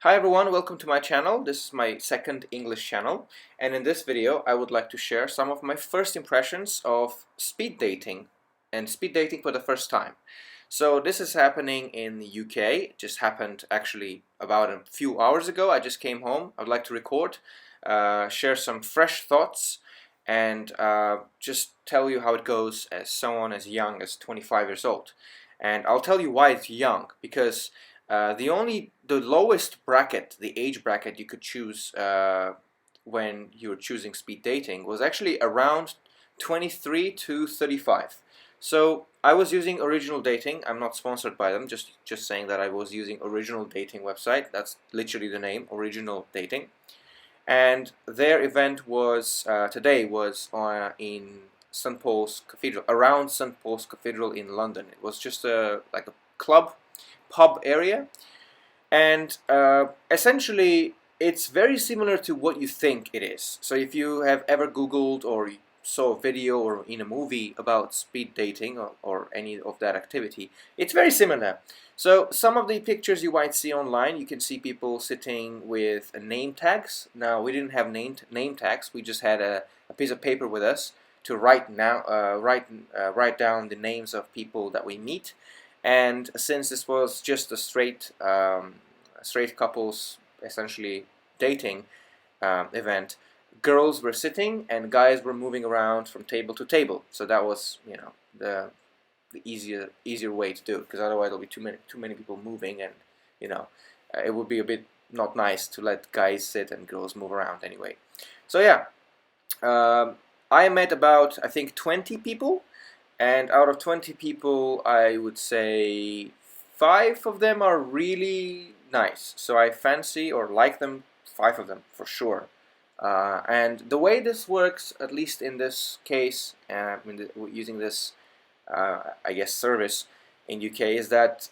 Hi everyone, welcome to my channel. This is my second English channel, and in this video I would like to share some of my first impressions of speed dating and speed dating for the first time. So this is happening in the UK. It just happened actually about a few hours ago. I just came home. I would like to record, share some fresh thoughts, and just tell you how it goes as someone as young as 25 years old. And I'll tell you why it's young, because the lowest bracket, the age bracket you could choose when you were choosing speed dating was actually around 23 to 35. So I was using Original Dating. I'm not sponsored by them. Just saying that I was using Original Dating website. That's literally the name, Original Dating. And their event was today was in St. Paul's Cathedral, around St. Paul's Cathedral in London. It was just like a pub area, and essentially it's very similar to what you think it is. So if you have ever Googled or saw a video or in a movie about speed dating or any of that activity, it's very similar. So some of the pictures you might see online, you can see people sitting with name tags. Now we didn't have name tags. We just had a piece of paper with us to write down the names of people that we meet. And since this was just a straight couples essentially dating event, girls were sitting and guys were moving around from table to table. So that was, the easier way to do it, because otherwise there'll be too many people moving, and it would be a bit not nice to let guys sit and girls move around anyway. So yeah, I met about, I think, 20 people. And out of 20 people, I would say 5 of them are really nice. So I fancy or like them, 5 of them for sure. And the way this works, at least in this case, using this, I guess, service in UK, is that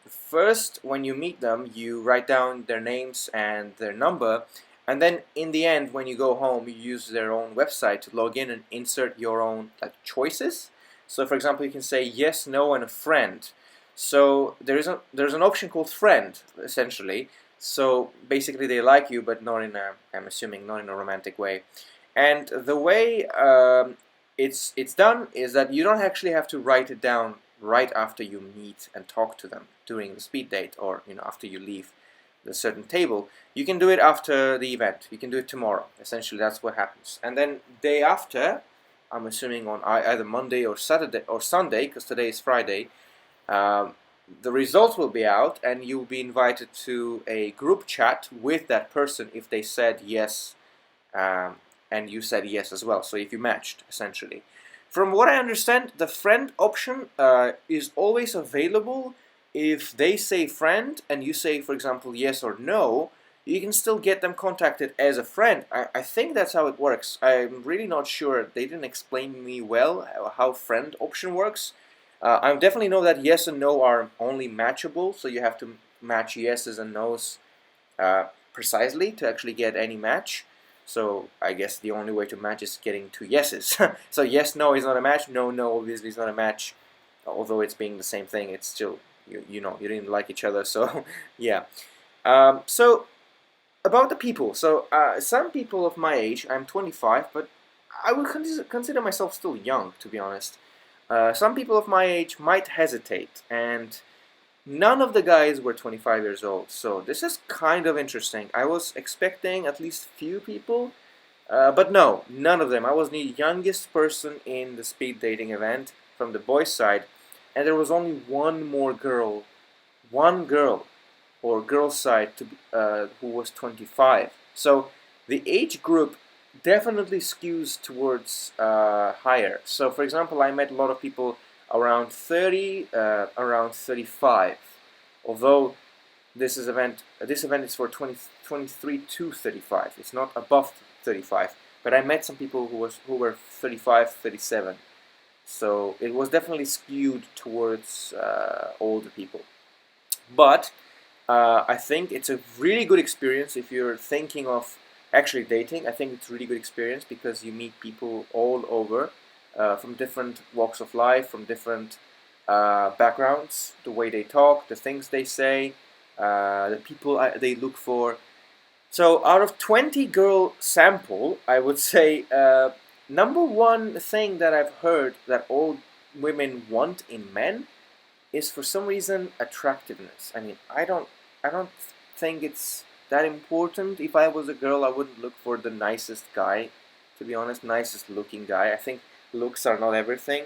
first, when you meet them, you write down their names and their number. And then in the end, when you go home, you use their own website to log in and insert your own choices. So for example, you can say yes, no, and a friend. So there's an option called friend, essentially. So basically they like you, but not in a, I'm assuming, not in a romantic way. And the way it's done is that you don't actually have to write it down right after you meet and talk to them during the speed date, or after you leave the certain table. You can do it after the event. You can do it tomorrow. Essentially, that's what happens. And then day after, I'm assuming on either Monday or Saturday or Sunday, because today is Friday, the results will be out, and you'll be invited to a group chat with that person if they said yes, and you said yes as well. So if you matched, essentially. From what I understand, the friend option is always available. If they say friend and you say, for example, yes or no, you can still get them contacted as a friend. I think that's how it works. I'm really not sure. They didn't explain to me well how friend option works. I definitely know that yes and no are only matchable, so you have to match yeses and nos precisely to actually get any match. So I guess the only way to match is getting 2 yeses. So yes, no is not a match. No, no obviously is not a match. Although it's being the same thing, it's still, you didn't like each other. So yeah. So about the people, so some people of my age, I'm 25, but I would consider myself still young, to be honest. Some people of my age might hesitate, and none of the guys were 25 years old, so this is kind of interesting. I was expecting at least few people, but no, none of them. I was the youngest person in the speed dating event from the boys' side, and there was only one girl or girl side who was 25. So the age group definitely skews towards higher. So for example, I met a lot of people around 30, around 35. Although this event is for 23 to 35. It's not above 35. But I met some people who were 35, 37. So it was definitely skewed towards older people. But I think it's a really good experience if you're thinking of actually dating. I think it's a really good experience because you meet people all over, from different walks of life, from different backgrounds, the way they talk, the things they say. the people they look for. So out of 20 girl sample, I would say number one thing that I've heard that all women want in men is for some reason attractiveness. I mean, I don't think it's that important. If I was a girl, I wouldn't look for the nicest guy, to be honest, nicest looking guy. I think looks are not everything.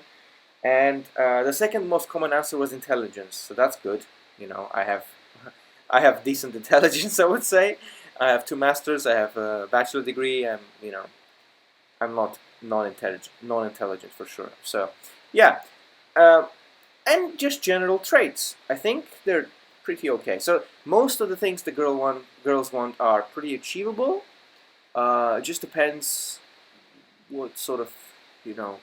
And the second most common answer was intelligence. So that's good. You know, I have decent intelligence, I would say. I have 2 masters. I have a bachelor degree. You know, I'm not non-intelligent for sure. So, yeah, uh, and just general traits. I think they're pretty okay. So most of the things the girls want are pretty achievable. It just depends what sort of, you know,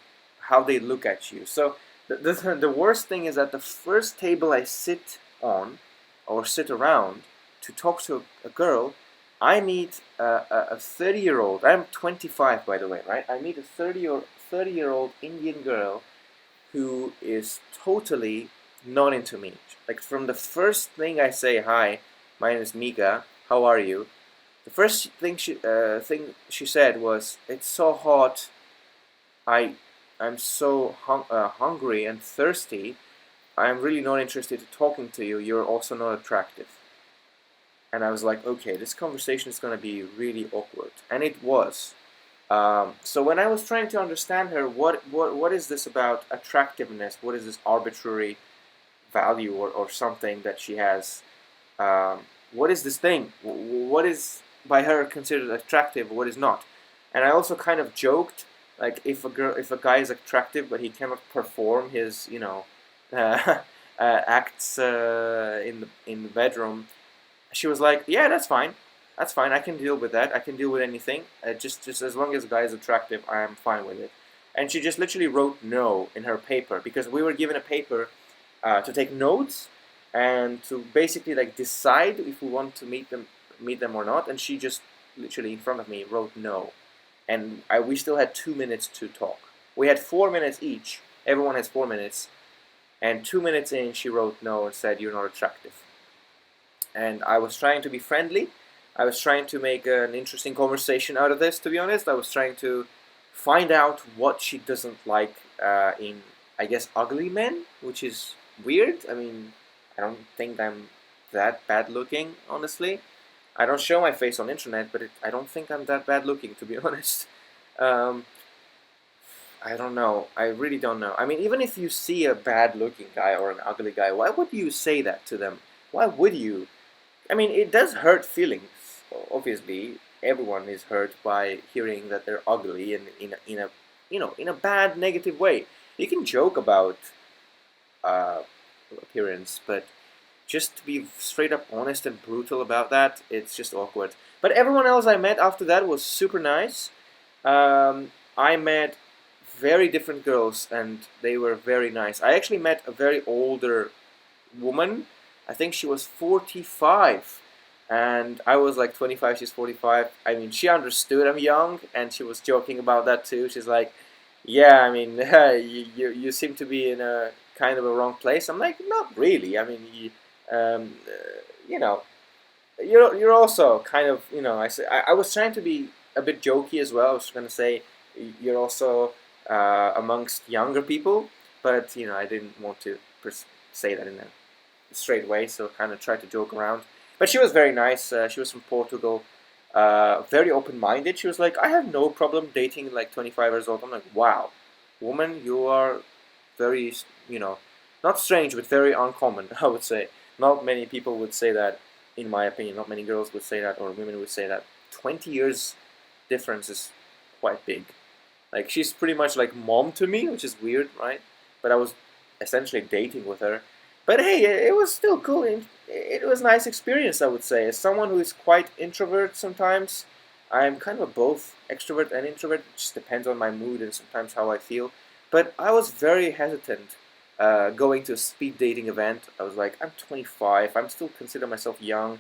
how they look at you. So the worst thing is at the first table I sit on or sit around to talk to a girl, I meet a 30-year-old. I'm 25, by the way, right? I meet a 30-year-old Indian girl who is totally not into me. Like from the first thing I say, hi, my name is Mika, how are you? The first thing she said was, it's so hot, I'm so hungry and thirsty, I'm really not interested in talking to you, you're also not attractive. And I was like, okay, this conversation is going to be really awkward. And it was. So when I was trying to understand her, what is this about attractiveness? What is this arbitrary value or something that she has? What is this thing? What is by her considered attractive? What is not? And I also kind of joked, like if a guy is attractive but he cannot perform his, you know, acts in the bedroom, she was like, yeah, that's fine. That's fine. I can deal with that. I can deal with anything. Just as long as the guy is attractive, I am fine with it. And she just literally wrote no in her paper because we were given a paper to take notes and to basically like decide if we want to meet them or not. And she just literally in front of me wrote no. And we still had 2 minutes to talk. We had 4 minutes each. Everyone has 4 minutes. And 2 minutes in, she wrote no and said, you're not attractive. And I was trying to be friendly. I was trying to make an interesting conversation out of this, to be honest. I was trying to find out what she doesn't like in, I guess, ugly men, which is weird. I mean, I don't think I'm that bad looking, honestly. I don't show my face on internet, but I don't think I'm that bad looking, to be honest. Um, I don't know. I really don't know. I mean, even if you see a bad looking guy or an ugly guy, why would you say that to them? Why would you? I mean, it does hurt feelings. Obviously, everyone is hurt by hearing that they're ugly and in a in a bad negative way. You can joke about uh, appearance, but just to be straight up honest and brutal about that, it's just awkward. But everyone else I met after that was super nice. I met very different girls, and they were very nice. I actually met a very older woman. I think she was 45 and I was like 25, she's 45. I mean, she understood I'm young and she was joking about that too. She's like, yeah, I mean, you seem to be in a kind of a wrong place. I'm like, not really. I mean, you know, you're also kind of, you know, I was trying to be a bit jokey as well. I was going to say you're also amongst younger people, but, you know, I didn't want to say that in a straight away, so kind of tried to joke around. But she was very nice. She was from Portugal, very open-minded. She was like, I have no problem dating like 25 years old. I'm like, wow, woman, you are very, you know, not strange, but very uncommon, I would say. Not many people would say that, in my opinion. Not many girls would say that, or women would say that. 20 years difference is quite big. Like, she's pretty much like mom to me, which is weird, right? But I was essentially dating with her. But hey, it was still cool. It was a nice experience, I would say. As someone who is quite introvert sometimes, I'm kind of both extrovert and introvert. It just depends on my mood and sometimes how I feel. But I was very hesitant going to a speed dating event. I was like, I'm 25. I'm still consider myself young.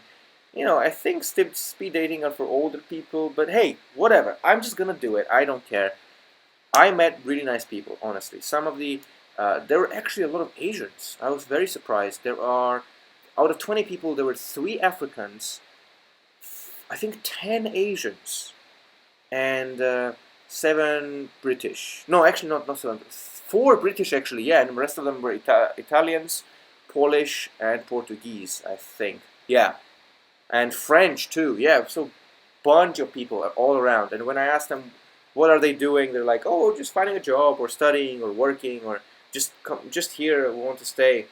You know, I think speed dating are for older people. But hey, whatever. I'm just gonna do it. I don't care. I met really nice people, honestly. Some of the there were actually a lot of Asians. I was very surprised. There are out of 20 people, there were 3 Africans, I think 10 Asians, and 7 British. No, actually not 7. 4 British actually, yeah, and the rest of them were Italians, Polish, and Portuguese, I think. Yeah, and French too. Yeah, so bunch of people all around. And when I asked them what are they doing, they're like, "Oh, just finding a job, or studying, or working, or just here. We want to stay."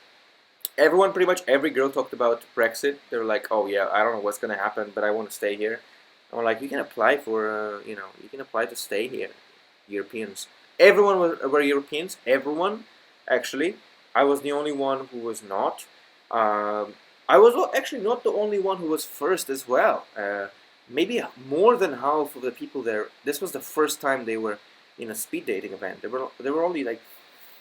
Everyone, pretty much every girl talked about Brexit. They were like, "Oh yeah, I don't know what's gonna happen, but I want to stay here." I'm like, "You can apply for, you can apply to stay here, Europeans." Everyone were Europeans. Everyone, actually. I was the only one who was not. Um, I was actually not the only one who was first as well. Maybe more than half of the people there. This was the first time they were in a speed dating event. There were only like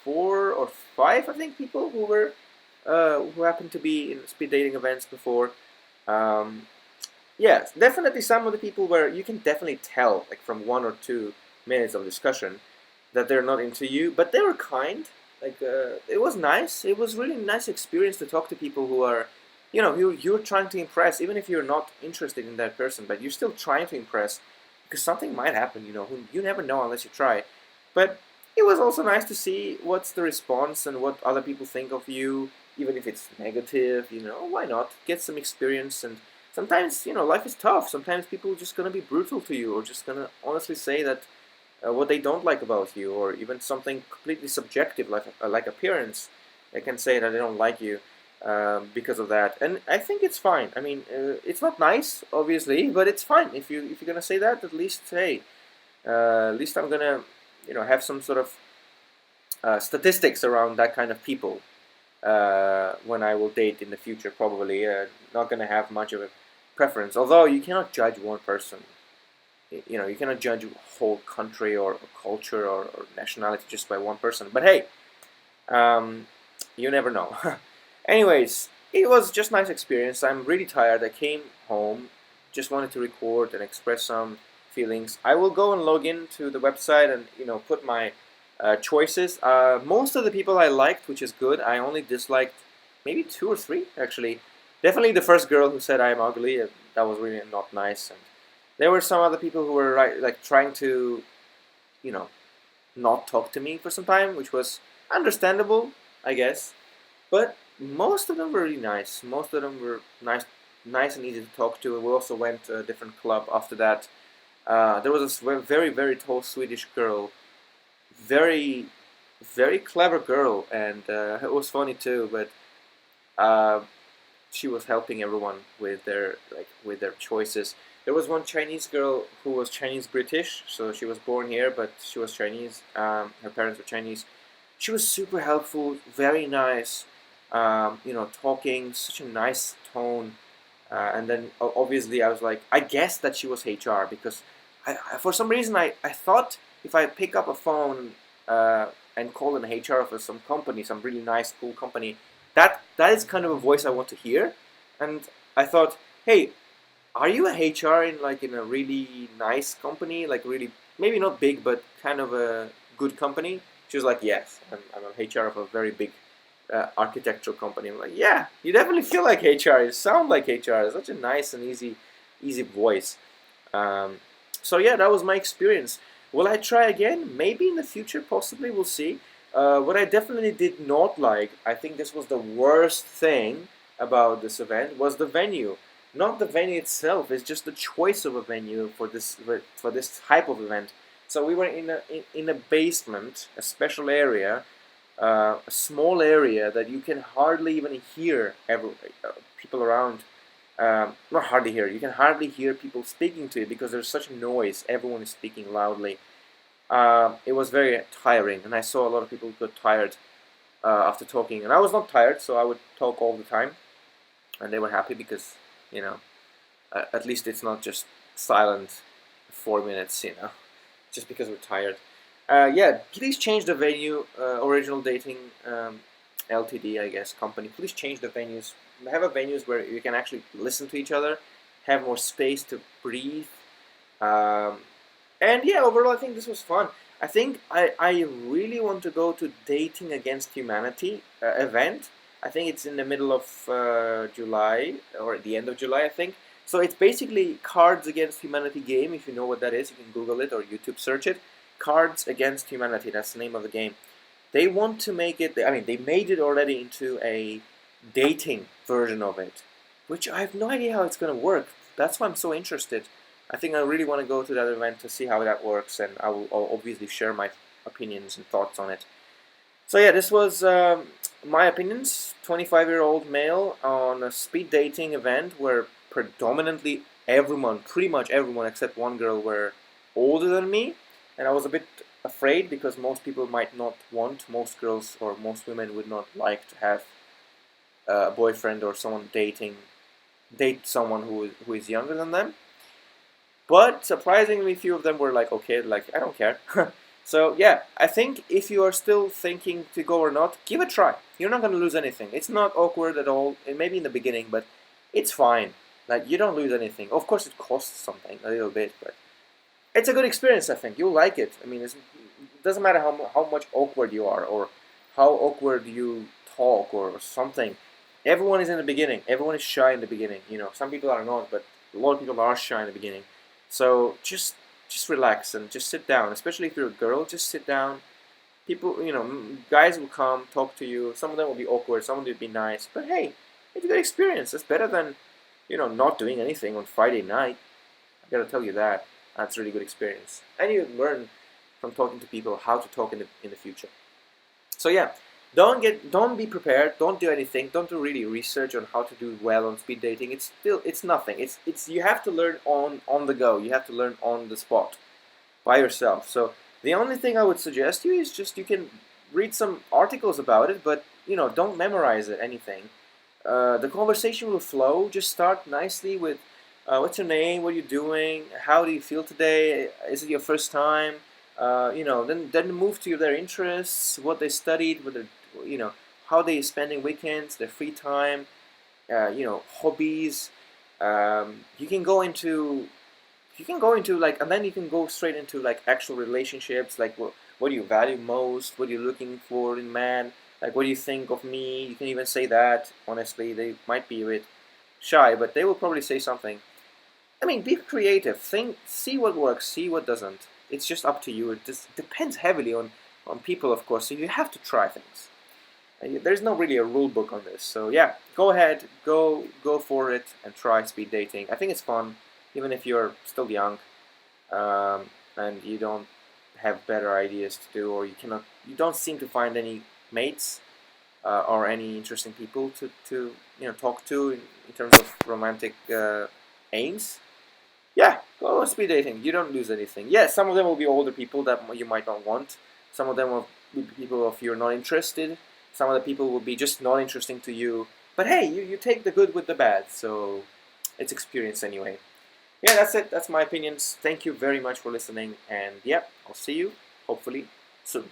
4 or 5, I think, people who happened to be in speed dating events before. Um, yes, definitely some of the people where you can definitely tell, like from 1 or 2 minutes of discussion, that they're not into you, but they were kind. Like it was nice. It was really nice experience to talk to people who are, you're trying to impress, even if you're not interested in that person, but you're still trying to impress, because something might happen. You never know unless you try. But it was also nice to see what's the response and what other people think of you, even if it's negative. Why not get some experience? And sometimes, life is tough. Sometimes people are just gonna be brutal to you, or just gonna honestly say that what they don't like about you, or even something completely subjective like appearance. They can say that they don't like you because of that, and I think it's fine. I mean, it's not nice, obviously, but it's fine if you're gonna say that. At least, hey, at least I'm gonna have some sort of statistics around that kind of people when I will date in the future. Probably not gonna have much of a preference. Although you cannot judge one person. You cannot judge a whole country or culture or nationality just by one person. But hey, you never know. Anyways, it was just nice experience. I'm really tired. I came home, just wanted to record and express some feelings. I will go and log in to the website and put my choices. Most of the people I liked, which is good. I only disliked maybe 2 or 3 actually. Definitely the first girl who said I'm ugly. That was really not nice. And there were some other people who were like trying to, not talk to me for some time, which was understandable, I guess. But most of them were really nice. Most of them were nice and easy to talk to. We also went to a different club after that. There was this very, very tall Swedish girl, very, very clever girl, and it was funny too. But uh, she was helping everyone with their choices. There was one Chinese girl who was Chinese British, so she was born here, but she was Chinese. Her parents were Chinese. She was super helpful, very nice. Talking such a nice tone. And then obviously I was like, I guessed that she was HR because for some reason I thought if I pick up a phone and call an HR for some company, some really nice, cool company, that is kind of a voice I want to hear. And I thought, hey, are you a HR in a really nice company, like really maybe not big but kind of a good company? She was like, yes, I'm an HR of a very big architectural company. I'm like, yeah, you definitely feel like HR. You sound like HR. It's such a nice and easy voice. Um, so yeah, that was my experience. Will I try again? Maybe in the future, possibly. We'll see. What I definitely did not like, I think this was the worst thing about this event, was the venue. Not the venue itself. It's just the choice of a venue for this type of event. So we were in a basement, a special area, a small area that you can hardly even hear people around. Not hardly hear. You can hardly hear people speaking to you because there's such noise. Everyone is speaking loudly. It was very tiring, and I saw a lot of people got tired after talking. And I was not tired, so I would talk all the time, and they were happy because at least it's not just silent 4 minutes, just because we're tired. Yeah, please change the venue, Original Dating Ltd, I guess, company. Please change the venues. Have a venues where you can actually listen to each other, have more space to breathe. And yeah, overall, I think this was fun. I think I really want to go to Dating Against Humanity event. I think it's in the middle of July, or at the end of July, I think. So it's basically Cards Against Humanity game. If you know what that is, you can Google it or YouTube search it. Cards Against Humanity, that's the name of the game. They want to make it, I mean, they made it already into a dating version of it, which I have no idea how it's going to work. That's why I'm so interested. I think I really want to go to that event to see how that works, and I'll obviously share my opinions and thoughts on it. So yeah, this was my opinions. 25-year-old male on a speed dating event where predominantly everyone, pretty much everyone except one girl, were older than me, and I was a bit afraid because most people might not want, most girls or most women would not like to have a boyfriend or someone date someone who is younger than them. But surprisingly, few of them were like, okay, like I don't care. So yeah, I think if you are still thinking to go or not, give it a try. You're not going to lose anything. It's not awkward at all. It may be in the beginning, but it's fine. Like you don't lose anything. Of course, it costs something a little bit, but it's a good experience. I think you'll like it. I mean, it doesn't matter how much awkward you are or how awkward you talk or something. Everyone is in the beginning. Everyone is shy in the beginning. You know, some people are not, but a lot of people are shy in the beginning. So just relax and just sit down. Especially if you're a girl, just sit down. People, you know, guys will come talk to you. Some of them will be awkward. Some of them will be nice. But hey, it's a good experience. It's better than, you know, not doing anything on Friday night. I gotta tell you that. That's a really good experience. And you learn from talking to people how to talk in the future. So yeah, don't be prepared. Don't do anything. Don't do really research on how to do well on speed dating. It's nothing. It's you have to learn on the go. You have to learn on the spot by yourself. So the only thing I would suggest you is just you can read some articles about it, but you know, don't memorize it anything. The conversation will flow. Just start nicely with what's your name? What are you doing? How do you feel today? Is it your first time? You know, then move to their interests, what they studied, what you know, how they spending weekends, their free time, you know, hobbies. You can go into like, and then you can go straight into like actual relationships. Like what do you value most? What are you looking for in man? Like what do you think of me? You can even say that. Honestly, they might be a bit shy, but they will probably say something. I mean, be creative. Think, see what works, see what doesn't. It's just up to you. It just depends heavily on people, of course. So you have to try things. There's not really a rule book on this. So yeah, go ahead, go for it, and try speed dating. I think it's fun, even if you're still young, and you don't have better ideas to do, or you don't seem to find any mates or any interesting people to you know talk to in terms of romantic aims. Yeah, go on speed dating. You don't lose anything. Yeah, some of them will be older people that you might not want. Some of them will be people if you're not interested. Some of the people will be just not interesting to you. But hey, you take the good with the bad. So it's experience anyway. Yeah, that's it. That's my opinions. Thank you very much for listening. And yeah, I'll see you hopefully soon.